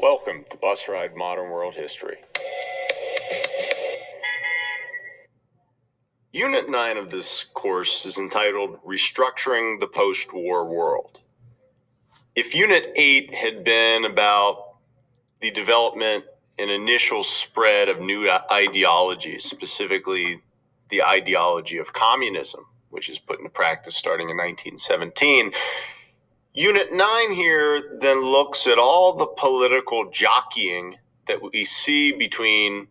Welcome to Bus Ride Modern World History. Unit 9 of this course is entitled Restructuring the Post-War World. If Unit 8 had been about the development and initial spread of new ideologies, specifically the ideology of communism, which is put into practice starting in 1917, Unit 9 here then looks at all the political jockeying that we see between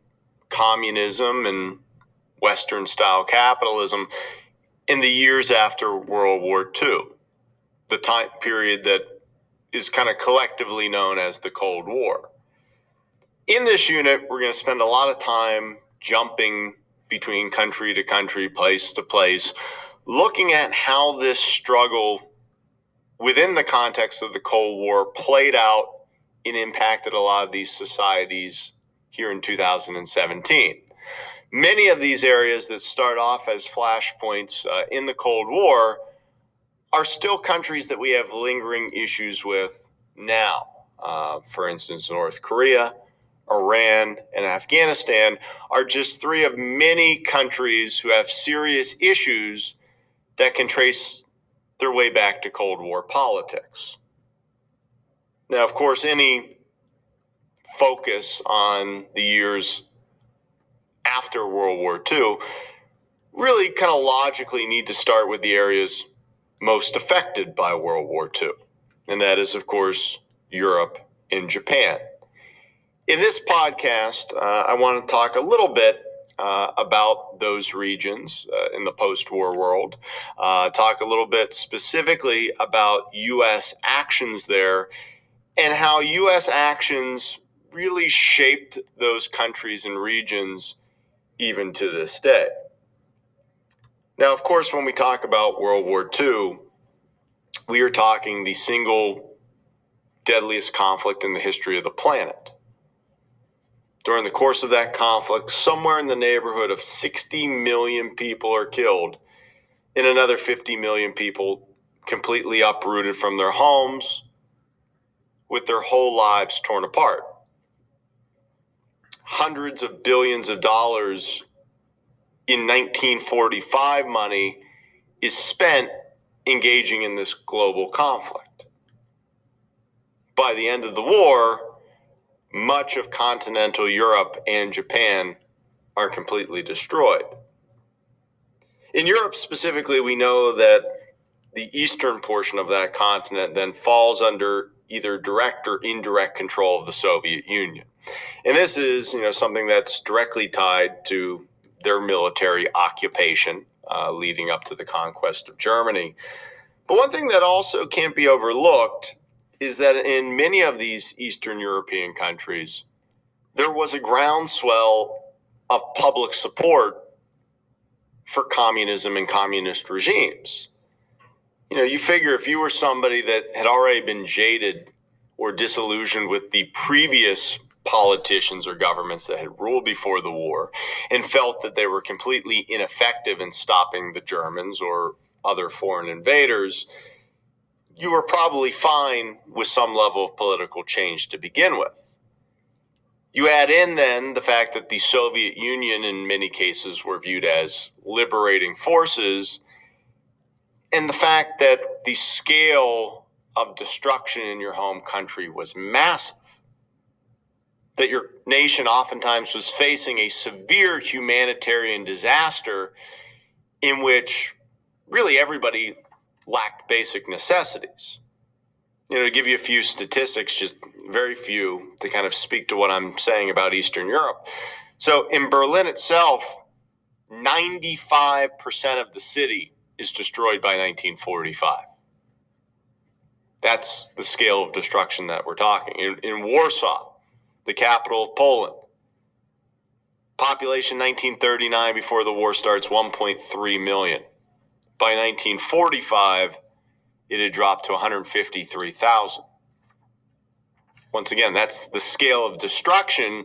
communism and Western-style capitalism in the years after World War II, the time period that is kind of collectively known as the Cold War. In this unit, we're going to spend a lot of time jumping between country to country, place to place, looking at how this struggle within the context of the Cold War played out and impacted a lot of these societies here in 2017. Many of these areas that start off as flashpoints in the Cold War are still countries that we have lingering issues with now. For instance, North Korea, Iran, and Afghanistan are just three of many countries who have serious issues that can trace their way back to Cold War politics. Now, of course, any focus on the years after World War II really kind of logically need to start with the areas most affected by World War II. And that is, of course, Europe and Japan. In this podcast, I want to talk a little bit about those regions in the post-war world, talk a little bit specifically about U.S. actions there and how U.S. actions really shaped those countries and regions even to this day. Now, of course, when we talk about World War II, we are talking the single deadliest conflict in the history of the planet. During the course of that conflict, somewhere in the neighborhood of 60 million people are killed, and another 50 million people completely uprooted from their homes, with their whole lives torn apart. Hundreds of billions of dollars in 1945 money is spent engaging in this global conflict. By the end of the war, much of continental Europe and Japan are completely destroyed. In Europe specifically, we know that the eastern portion of that continent then falls under either direct or indirect control of the Soviet Union. And this is, something that's directly tied to their military occupation leading up to the conquest of Germany. But one thing that also can't be overlooked is that in many of these Eastern European countries, there was a groundswell of public support for communism and communist regimes. You figure if you were somebody that had already been jaded or disillusioned with the previous politicians or governments that had ruled before the war and felt that they were completely ineffective in stopping the Germans or other foreign invaders, you were probably fine with some level of political change to begin with. You add in then the fact that the Soviet Union in many cases were viewed as liberating forces, and the fact that the scale of destruction in your home country was massive, that your nation oftentimes was facing a severe humanitarian disaster in which really everybody lacked basic necessities. To give you a few statistics, just very few, to kind of speak to what I'm saying about Eastern Europe. So in Berlin itself, 95% of the city is destroyed by 1945. That's the scale of destruction that we're talking. In Warsaw, the capital of Poland, population 1939 before the war starts, 1.3 million. By 1945, it had dropped to 153,000. Once again, that's the scale of destruction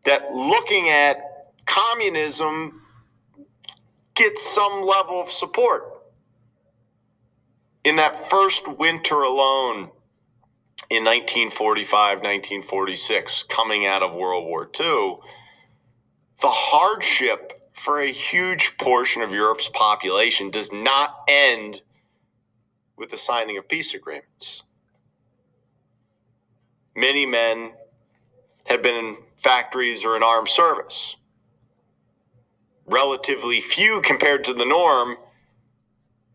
that, looking at communism, gets some level of support. In that first winter alone, in 1945, 1946, coming out of World War II, the hardship for a huge portion of Europe's population does not end with the signing of peace agreements. Many men had been in factories or in armed service. Relatively few, compared to the norm,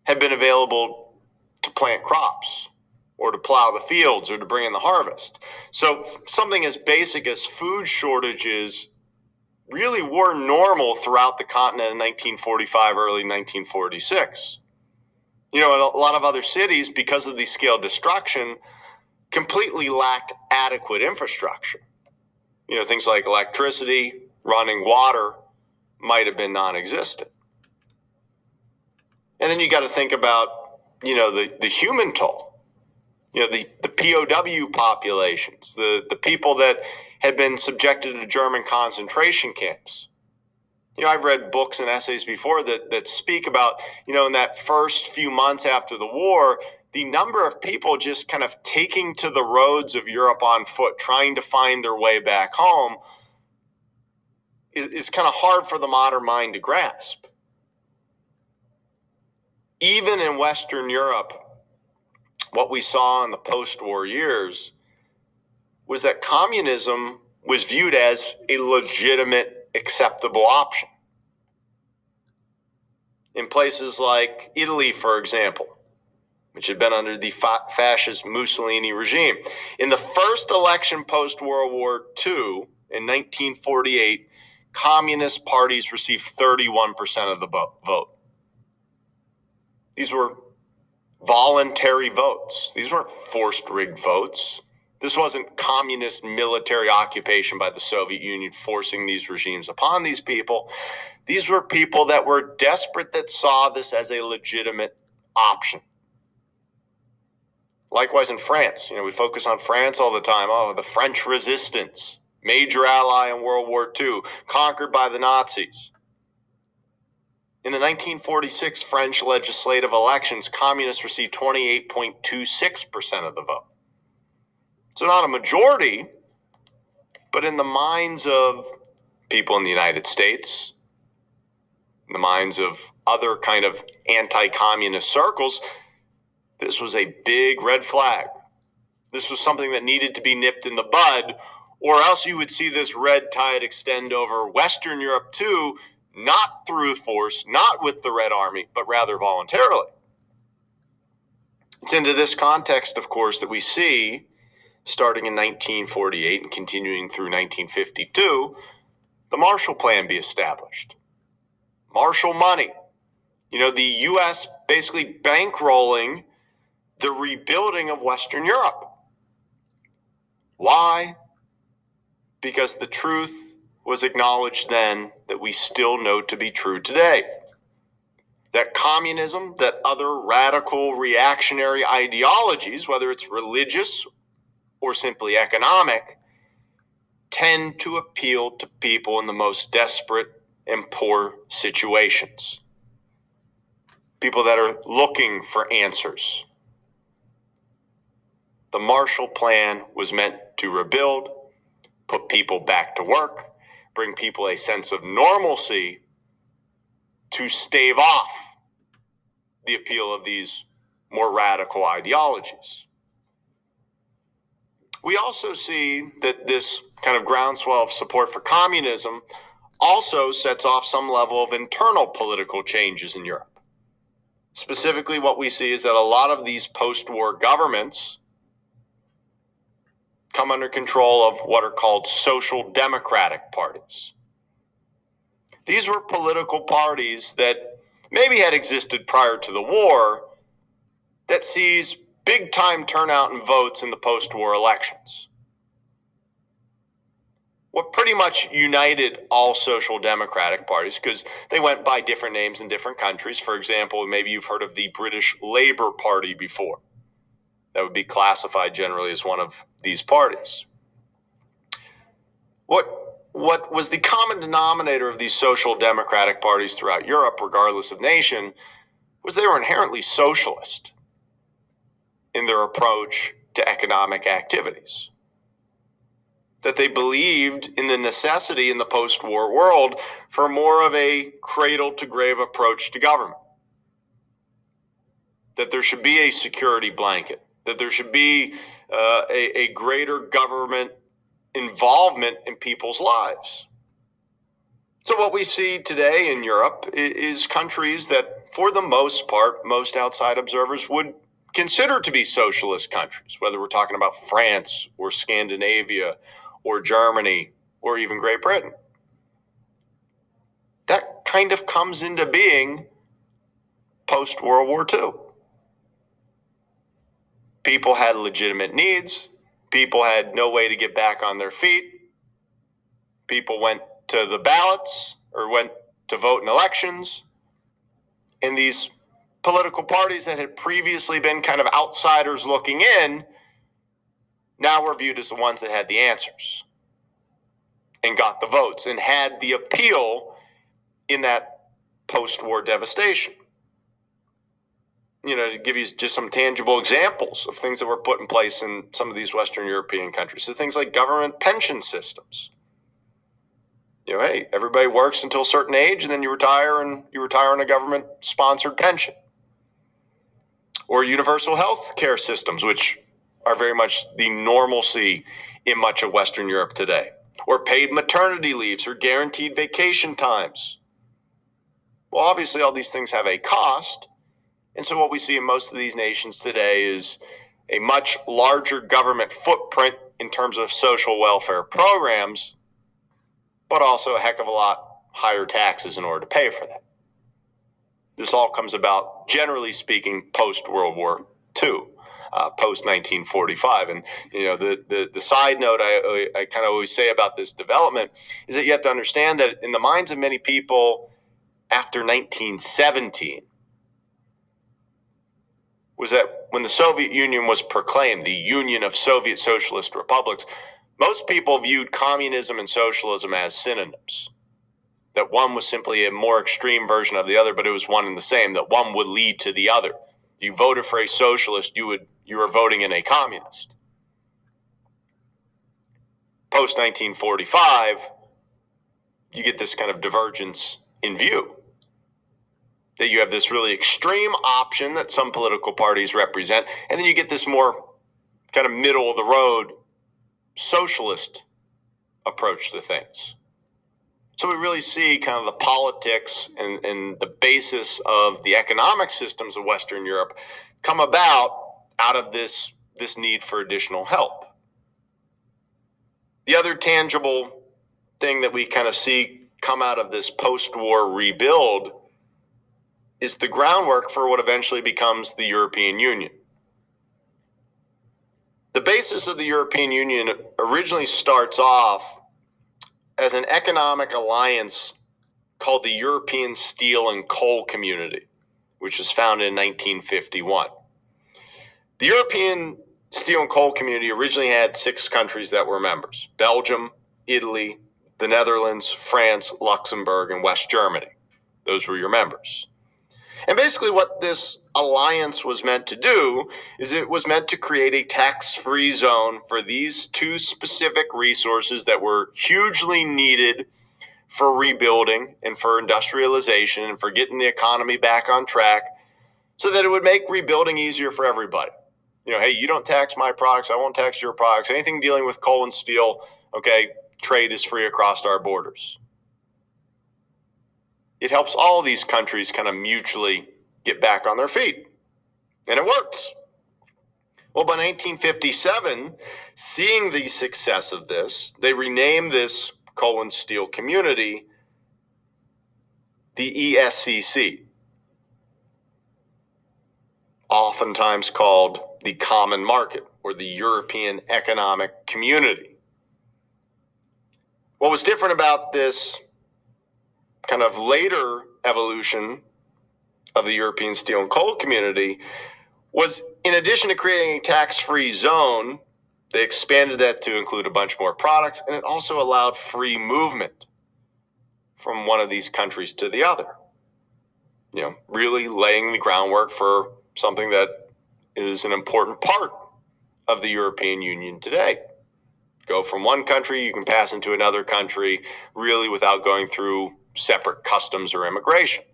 had been available to plant crops or to plow the fields or to bring in the harvest. So something as basic as food shortages really were normal throughout the continent in 1945, early 1946. In a lot of other cities, because of the scale destruction, completely lacked adequate infrastructure. Things like electricity, running water might have been non-existent. And then you got to think about, the human toll, the POW populations, the people that had been subjected to German concentration camps. I've read books and essays before that speak about, in that first few months after the war, the number of people just kind of taking to the roads of Europe on foot, trying to find their way back home, is kind of hard for the modern mind to grasp. Even in Western Europe, what we saw in the post-war years was that communism was viewed as a legitimate, acceptable option. In places like Italy, for example, which had been under the fascist Mussolini regime. In the first election post-World War II, in 1948, communist parties received 31% of the vote. These were voluntary votes. These weren't forced rigged votes. This wasn't communist military occupation by the Soviet Union forcing these regimes upon these people. These were people that were desperate, that saw this as a legitimate option. Likewise in France, we focus on France all the time. Oh, the French resistance, major ally in World War II, conquered by the Nazis. In the 1946 French legislative elections, communists received 28.26% of the vote. So not a majority, but in the minds of people in the United States, in the minds of other kind of anti-communist circles, this was a big red flag. This was something that needed to be nipped in the bud, or else you would see this red tide extend over Western Europe too, not through force, not with the Red Army, but rather voluntarily. It's into this context, of course, that we see, starting in 1948 and continuing through 1952, the Marshall Plan be established. Marshall money. The U.S. basically bankrolling the rebuilding of Western Europe. Why? Because the truth was acknowledged then that we still know to be true today. That communism, that other radical reactionary ideologies, whether it's religious or simply economic, tend to appeal to people in the most desperate and poor situations. People that are looking for answers. The Marshall Plan was meant to rebuild, put people back to work, bring people a sense of normalcy, to stave off the appeal of these more radical ideologies. We also see that this kind of groundswell of support for communism also sets off some level of internal political changes in Europe. Specifically, what we see is that a lot of these post-war governments come under control of what are called social democratic parties. These were political parties that maybe had existed prior to the war that sees big-time turnout and votes in the post-war elections. What pretty much united all social democratic parties, because they went by different names in different countries. For example, maybe you've heard of the British Labour Party before. That would be classified generally as one of these parties. What was the common denominator of these social democratic parties throughout Europe, regardless of nation, was they were inherently socialist in their approach to economic activities. That they believed in the necessity in the post-war world for more of a cradle-to-grave approach to government. That there should be a security blanket, that there should be a greater government involvement in people's lives. So what we see today in Europe is countries that, for the most part, most outside observers would consider to be socialist countries, whether we're talking about France or Scandinavia or Germany or even Great Britain. That kind of comes into being post-World War II. People had legitimate needs. People had no way to get back on their feet. People went to the ballots or went to vote in elections. And these political parties that had previously been kind of outsiders looking in now were viewed as the ones that had the answers and got the votes and had the appeal in that post-war devastation. You know, to give you just some tangible examples of things that were put in place in some of these Western European countries. So things like government pension systems. You know, hey, everybody works until a certain age and then you retire on a government-sponsored pension. Or universal health care systems, which are very much the normalcy in much of Western Europe today. Or paid maternity leaves or guaranteed vacation times. Well, obviously all these things have a cost. And so what we see in most of these nations today is a much larger government footprint in terms of social welfare programs, but also a heck of a lot higher taxes in order to pay for that. This all comes about, generally speaking, post-World War II, post-1945. And, you know, the side note I kind of always say about this development is that you have to understand that in the minds of many people after 1917, was that when the Soviet Union was proclaimed, the Union of Soviet Socialist Republics, most people viewed communism and socialism as synonyms. That one was simply a more extreme version of the other, but it was one and the same, that one would lead to the other. You voted for a socialist, you were voting in a communist. Post-1945, you get this kind of divergence in view. That you have this really extreme option that some political parties represent, and then you get this more kind of middle of the road socialist approach to things. So we really see kind of the politics and the basis of the economic systems of Western Europe come about out of this need for additional help. The other tangible thing that we kind of see come out of this post-war rebuild is the groundwork for what eventually becomes the European Union. The basis of the European Union originally starts off as an economic alliance called the European Steel and Coal Community, which was founded in 1951. The European Steel and Coal Community originally had 6 countries that were members: Belgium, Italy, the Netherlands, France, Luxembourg, and West Germany. Those were your members. And basically what this alliance was meant to do is it was meant to create a tax-free zone for these 2 specific resources that were hugely needed for rebuilding and for industrialization and for getting the economy back on track, so that it would make rebuilding easier for everybody. You know, hey, you don't tax my products, I won't tax your products. Anything dealing with coal and steel, okay, trade is free across our borders. It helps all these countries kind of mutually get back on their feet. And it works. Well, by 1957, seeing the success of this, they renamed this coal and steel community the ESCC, oftentimes called the Common Market or the European Economic Community. What was different about this kind of later evolution of the European Steel and Coal Community was, in addition to creating a tax-free zone, they expanded that to include a bunch more products, and it also allowed free movement from one of these countries to the other. You know, really laying the groundwork for something that is an important part of the European Union today. Go from one country, you can pass into another country really without going through separate customs or immigration.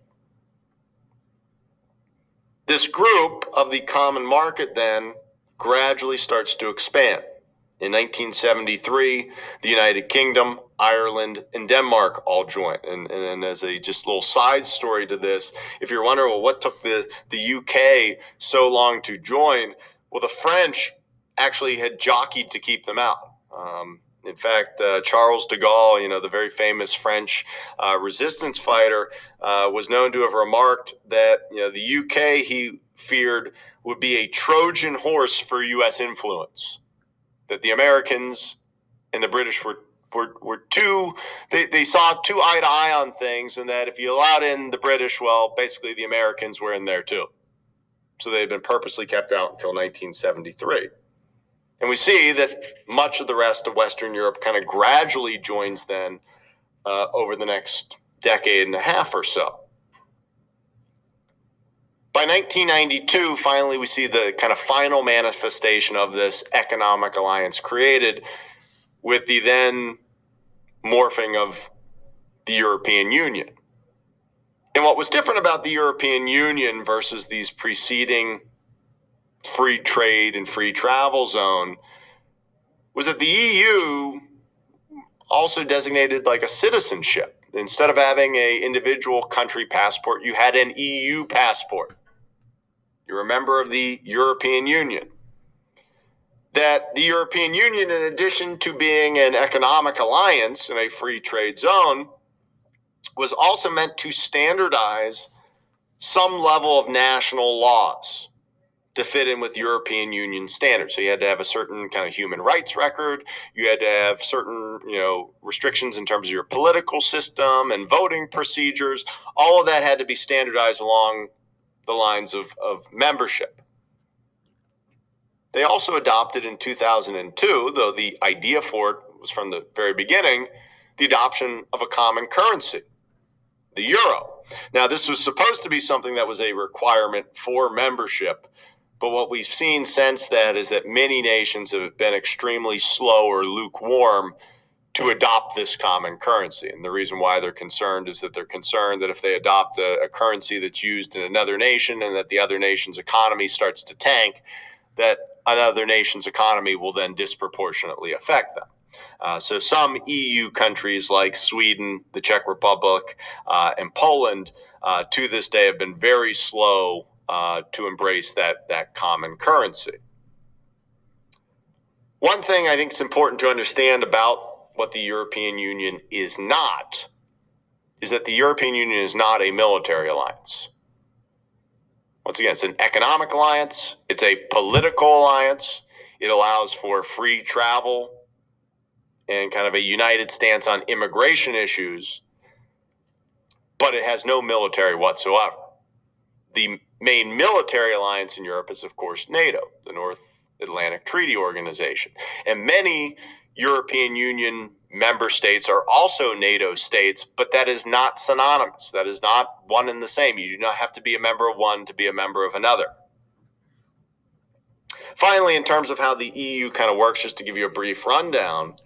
This group of the common market then gradually starts to expand. In 1973, the United Kingdom, Ireland, and Denmark all joined. And as a just little side story to this, if you're wondering, well, what took the UK so long to join? Well, the French actually had jockeyed to keep them out. In fact, Charles de Gaulle, the very famous French resistance fighter, was known to have remarked that the UK, he feared, would be a Trojan horse for U.S. influence. That the Americans and the British were too, they saw too eye to eye on things, and that if you allowed in the British, well, basically the Americans were in there too. So they had been purposely kept out until 1973. And we see that much of the rest of Western Europe kind of gradually joins then over the next decade and a half or so. By 1992, finally, we see the kind of final manifestation of this economic alliance created with the then morphing of the European Union. And what was different about the European Union versus these preceding free trade and free travel zone was that the EU also designated like a citizenship. Instead of having an individual country passport, you had an EU passport. You're a member of the European Union. That the European Union, in addition to being an economic alliance and a free trade zone, was also meant to standardize some level of national laws to fit in with European Union standards. So you had to have a certain kind of human rights record. You had to have certain, restrictions in terms of your political system and voting procedures. All of that had to be standardized along the lines of membership. They also adopted in 2002, though the idea for it was from the very beginning, the adoption of a common currency, the euro. Now, this was supposed to be something that was a requirement for membership, but what we've seen since that is that many nations have been extremely slow or lukewarm to adopt this common currency. And the reason why they're concerned is that they're concerned that if they adopt a currency that's used in another nation and that the other nation's economy starts to tank, that another nation's economy will then disproportionately affect them. So some EU countries like Sweden, the Czech Republic, and Poland to this day have been very slow to embrace that common currency. One thing I think is important to understand about what the European Union is not is that the European Union is not a military alliance. Once again, it's an economic alliance. It's a political alliance. It allows for free travel and kind of a united stance on immigration issues, but it has no military whatsoever. The main military alliance in Europe is, of course, NATO, the North Atlantic Treaty Organization. And many European Union member states are also NATO states, but that is not synonymous. That is not one and the same. You do not have to be a member of one to be a member of another. Finally, in terms of how the EU kind of works, just to give you a brief rundown.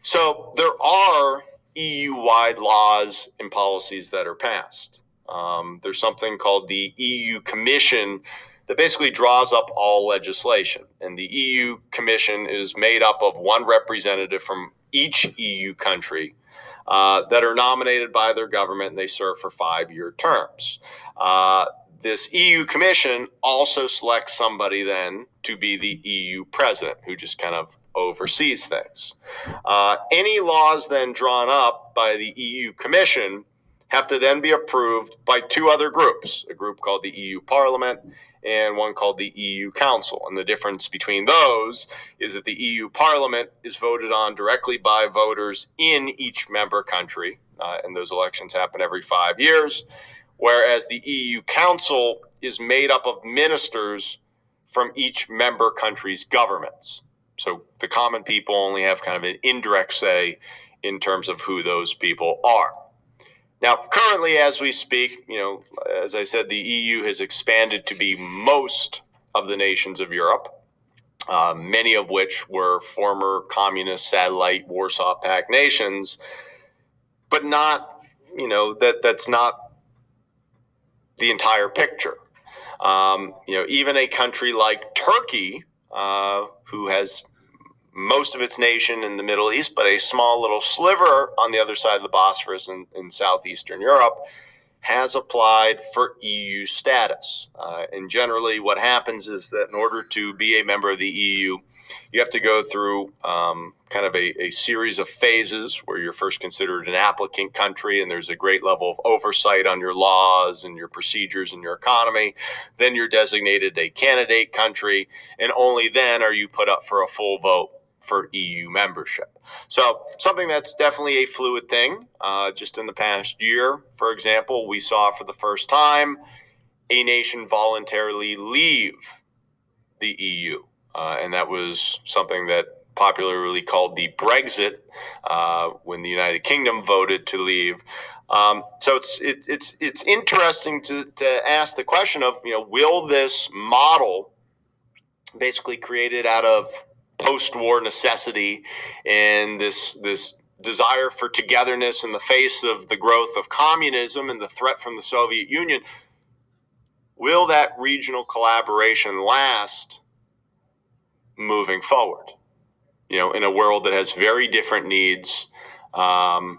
So there are EU-wide laws and policies that are passed. There's something called the EU Commission that basically draws up all legislation. And the EU Commission is made up of one representative from each EU country that are nominated by their government, and they serve for 5-year terms. This EU Commission also selects somebody then to be the EU president, who just kind of oversees things. Any laws then drawn up by the EU Commission have to then be approved by 2 other groups, a group called the EU Parliament and one called the EU Council. And the difference between those is that the EU Parliament is voted on directly by voters in each member country, and those elections happen every 5 years, whereas the EU Council is made up of ministers from each member country's governments. So the common people only have kind of an indirect say in terms of who those people are. Now, currently, as we speak, as I said, the EU has expanded to be most of the nations of Europe. many of which were former communist satellite Warsaw Pact nations, but not, that's not the entire picture. Even a country like Turkey, who has most of its nation in the Middle East, but a small little sliver on the other side of the Bosphorus in southeastern Europe, has applied for EU status. And generally, what happens is that in order to be a member of the EU, you have to go through kind of a series of phases where you're first considered an applicant country, and there's a great level of oversight on your laws and your procedures and your economy. Then you're designated a candidate country, and only then are you put up for a full vote for EU membership. So something that's definitely a fluid thing. Just in the past year, for example, we saw for the first time a nation voluntarily leave the EU. And that was something that popularly called the Brexit, when the United Kingdom voted to leave. So it's interesting to ask the question of, will this model, basically created out of post-war necessity and this desire for togetherness in the face of the growth of communism and the threat from the Soviet Union, will that regional collaboration last moving forward? In a world that has very different needs and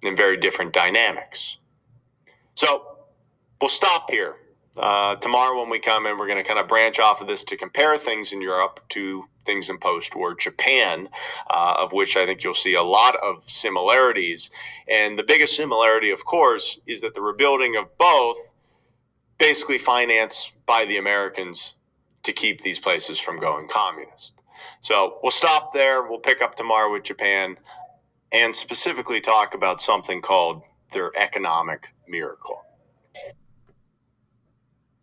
very different dynamics. So we'll stop here. Tomorrow when we come in, we're going to kind of branch off of this to compare things in Europe to things in post-war Japan, of which I think you'll see a lot of similarities. And the biggest similarity, of course, is that the rebuilding of both basically financed by the Americans to keep these places from going communist. So we'll stop there. We'll pick up tomorrow with Japan and specifically talk about something called their economic miracle.